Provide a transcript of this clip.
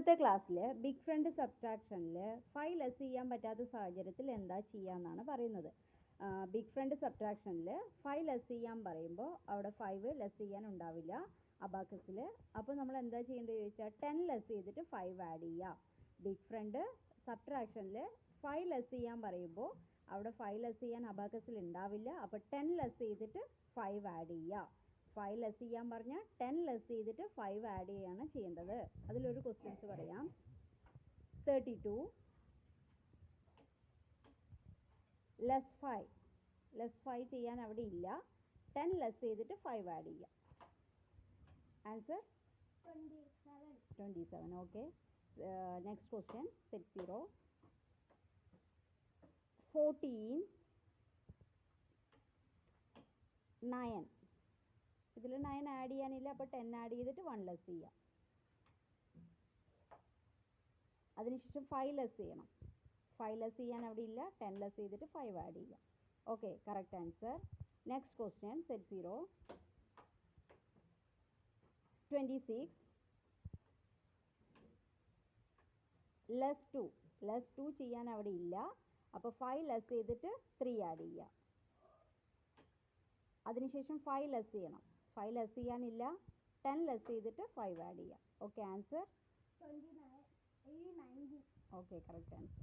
ഇന്നത്തെ ക്ലാസ്സിൽ big front സബ്ട്രാക്ഷനിൽ 5 less ചെയ്യാൻ പറ്റാത്ത സാഹചര്യത്തിൽ എന്താ ചെയ്യാന്നാണ് പറയുന്നത്. ബിഗ് ഫ്രണ്ട് സബ്ട്രാക്ഷനിൽ 5 ലെസ് ചെയ്യാൻ പറയുമ്പോൾ അവിടെ 5 ലെസ് ചെയ്യാൻ ഉണ്ടാവില്ല അബാക്കസിൽ. അപ്പോൾ നമ്മൾ എന്താ ചെയ്യേണ്ടത് ചോദിച്ചാൽ 10 ലെസ് ചെയ്തിട്ട് 5 ആഡ് ചെയ്യുക. ബിഗ് ഫ്രണ്ട് സബ്ട്രാക്ഷനിൽ 5 ലെസ് ചെയ്യാൻ പറയുമ്പോൾ അവിടെ 5 ലെസ് ചെയ്യാൻ അബാക്കസിൽ ഉണ്ടാവില്ല. അപ്പോൾ 10 ലെസ് ചെയ്തിട്ട് 5 ആഡ് ചെയ്യുക. 5 ലെസ് ചെയ്യാൻ പറഞ്ഞാൽ 10 ലെസ് ചെയ്തിട്ട് 5 ആഡ് ചെയ്യുകയാണ് ചെയ്യേണ്ടത്. അതിലൊരു ക്വസ്റ്റ്യൻസ് പറയാം. 32 ലെസ് 5 ലെസ് 5 ചെയ്യാൻ അവിടെ ഇല്ല. 10 ലെസ് ചെയ്തിട്ട് 5 ആഡ് ചെയ്യുക. Answer 27. Okay. Next question set 0. 14 9 ഇതിൽ 9 ആഡ് ചെയ്യാനില്ല. അപ്പോൾ 10 ആഡ് ചെയ്തിട്ട് 1 ലെസ് ചെയ്യാം. അതിനുശേഷം 5 ലെസ് ചെയ്യണം. 5 ലെസ് ചെയ്യാൻ അവിടെ ഇല്ല. 10 ലെസ് ചെയ്തിട്ട് 5 ആഡ് ചെയ്യാം. Okay, correct answer. Next question set 0. 26 less 2 less 2 ചെയ്യാൻ അവിടെ ഇല്ല. അപ്പോൾ 5 ലെസ് ചെയ്തിട്ട് 3 ആഡ് ചെയ്യാം. അതിനുശേഷം 5 ലെസ് ചെയ്യണം. 5 ലെസ് ചെയ്യാനില്ല. 10 ലെസ് ചെയ്തിട്ട് 5 ആഡ് ചെയ്യാം. Okay, answer 29. Okay, correct answer.